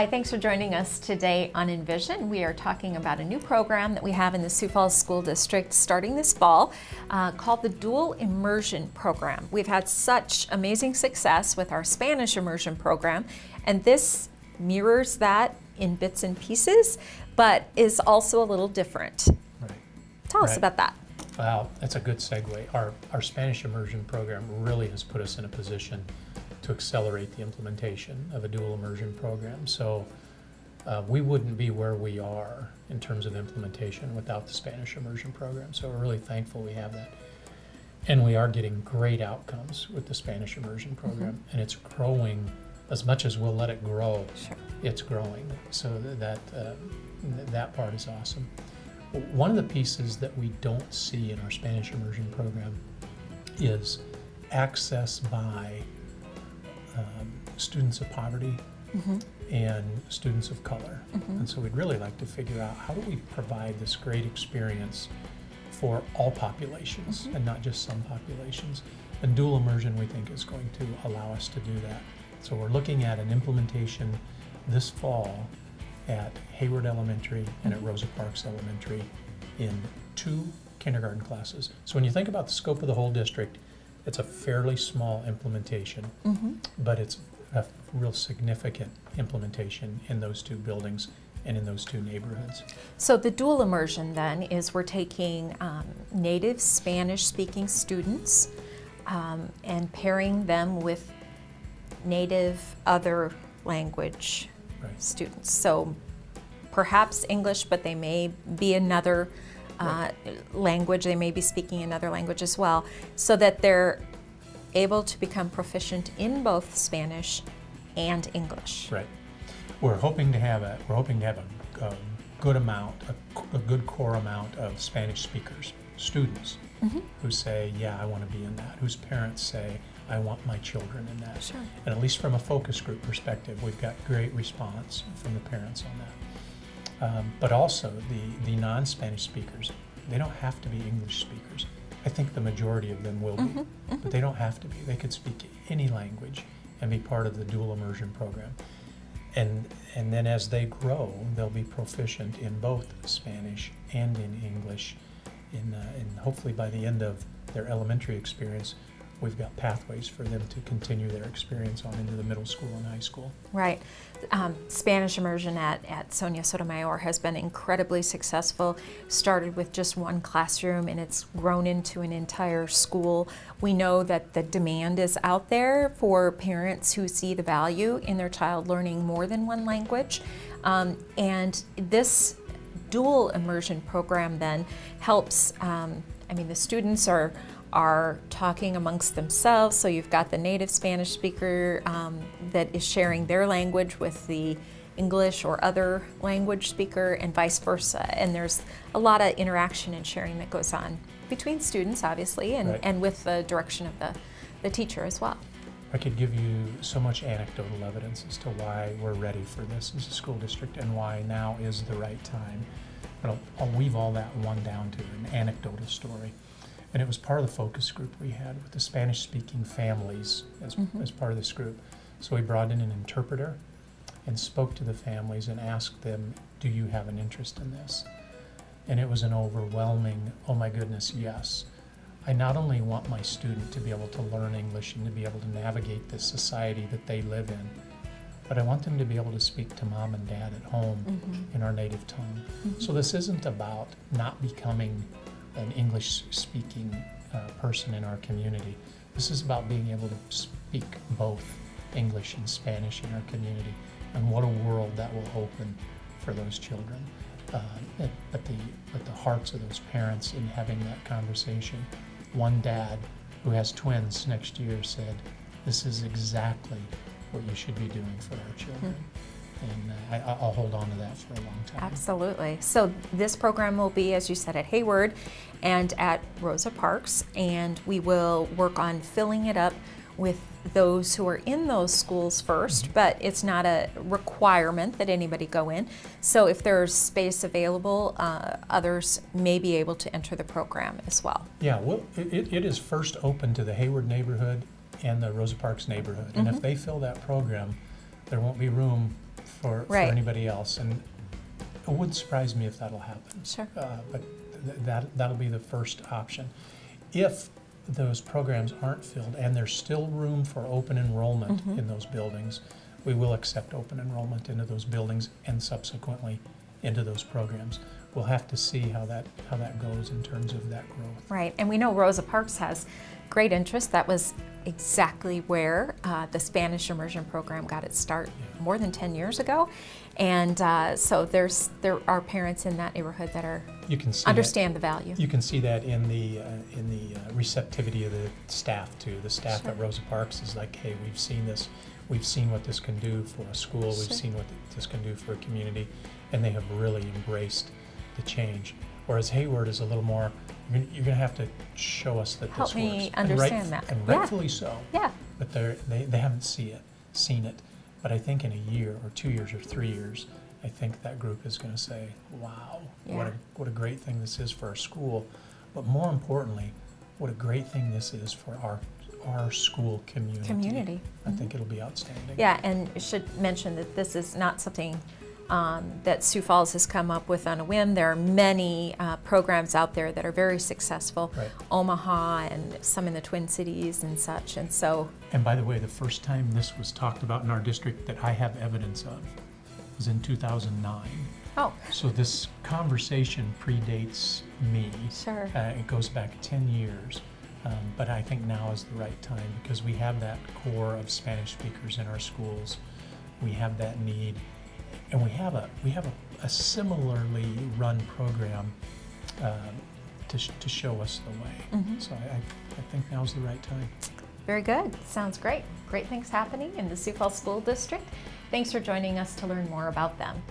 Hi, thanks for joining us today on Envision. We are talking about a new program that we have in the Sioux Falls School District starting this fall called the Dual Immersion program. We've had such amazing success with our Spanish immersion program, and this mirrors that in bits and pieces, but is also a little different. Right. Tell us about that. Wow, that's a good segue. Our Spanish immersion program really has put us in a position to accelerate the implementation of a dual immersion program. So we wouldn't be where we are in terms of implementation without the Spanish immersion program. So we're really thankful we have that. And we are getting great outcomes with the Spanish immersion program, and it's growing as much as we'll let it grow. Sure. It's growing. So that part is awesome. One of the pieces that we don't see in our Spanish immersion program is access by students of poverty and students of color. And so we'd really like to figure out, how do we provide this great experience for all populations and not just some populations? And dual immersion, we think, is going to allow us to do that. So we're looking at an implementation this fall at Hayward Elementary and at Rosa Parks Elementary in 2 kindergarten classes. So when you think about the scope of the whole district, it's a fairly small implementation, but it's a real significant implementation in those 2 buildings and in those 2 neighborhoods. So the dual immersion then is we're taking native Spanish-speaking students and pairing them with native other language students. So perhaps English, but they may be another language. They may be speaking another language as well, so that they're able to become proficient in both Spanish and English. Right. We're hoping to have a good amount, a good core amount of Spanish speakers, students, who say, yeah, I want to be in that, whose parents say, I want my children in that. Sure. And at least from a focus group perspective, we've got great response from the parents on that. But also the non-Spanish speakers, they don't have to be English speakers. I think the majority of them will be, but they don't have to be. They could speak any language and be part of the dual immersion program. And then as they grow, they'll be proficient in both Spanish and in English. And hopefully by the end of their elementary experience, we've got pathways for them to continue their experience on into the middle school and high school. Right. Spanish immersion at Sonia Sotomayor has been incredibly successful. Started with just 1 classroom and it's grown into an entire school. We know that the demand is out there for parents who see the value in their child learning more than 1 language. And this dual immersion program then helps, the students are talking amongst themselves, so you've got the native Spanish speaker that is sharing their language with the English or other language speaker and vice versa, and there's a lot of interaction and sharing that goes on between students, obviously, and with the direction of the teacher as well. I could give you so much anecdotal evidence as to why we're ready for this as a school district and why now is the right time, but I'll weave all that one down to an anecdotal story. And it was part of the focus group we had with the Spanish-speaking families as part of this group. So we brought in an interpreter and spoke to the families and asked them, do you have an interest in this? And it was an overwhelming, oh my goodness, yes. I not only want my student to be able to learn English and to be able to navigate this society that they live in, but I want them to be able to speak to mom and dad at home in our native tongue. So this isn't about not becoming an English-speaking person in our community. This is about being able to speak both English and Spanish in our community, and what a world that will open for those children. But the hearts of those parents in having that conversation. One dad who has twins next year said, this is exactly what you should be doing for our children. And I'll hold on to that for a long time. Absolutely. So this program will be, as you said, at Hayward and at Rosa Parks, and we will work on filling it up with those who are in those schools first, but it's not a requirement that anybody go in. So if there's space available, others may be able to enter the program as well. Yeah, well, it is first open to the Hayward neighborhood and the Rosa Parks neighborhood. And if they fill that program, there won't be room for Right. anybody else, and it wouldn't surprise me if that'll happen. Sure. But that'll be the first option. If those programs aren't filled and there's still room for open enrollment in those buildings, we will accept open enrollment into those buildings and subsequently into those programs. We'll have to see how that goes in terms of that growth. Right, and we know Rosa Parks has great interest. That was exactly where the Spanish immersion program got its start more than 10 years ago. And so there are parents in that neighborhood that are You can see understand the value. You can see that in the receptivity of the staff too. The staff Sure. at Rosa Parks is like, hey, we've seen this. We've seen what this can do for a school. We've Sure. seen what this can do for a community, and they have really embraced the change. Whereas Hayward is a little more, you're going to have to show us that Help this me works. understand that. And Yeah. rightfully so. Yeah, But they haven't seen it. But I think in a year or 2 years or 3 years, I think that group is going to say, wow, Yeah. what a great thing this is for our school. But more importantly, what a great thing this is for our school community. I think it'll be outstanding. yeah, and I should mention that this is not something that Sioux Falls has come up with on a whim. There are many programs out there that are very successful, Right. Omaha and some in the Twin Cities and such, and so And by the way, the first time this was talked about in our district that I have evidence of was in 2009. oh, So this conversation predates me. sure. It goes back 10 years. But I think now is the right time because we have that core of Spanish speakers in our schools. We have that need. And we have a similarly run program to show us the way. So I think now's the right time. Very good. Sounds great. Great things happening in the Sioux Falls School District. Thanks for joining us to learn more about them.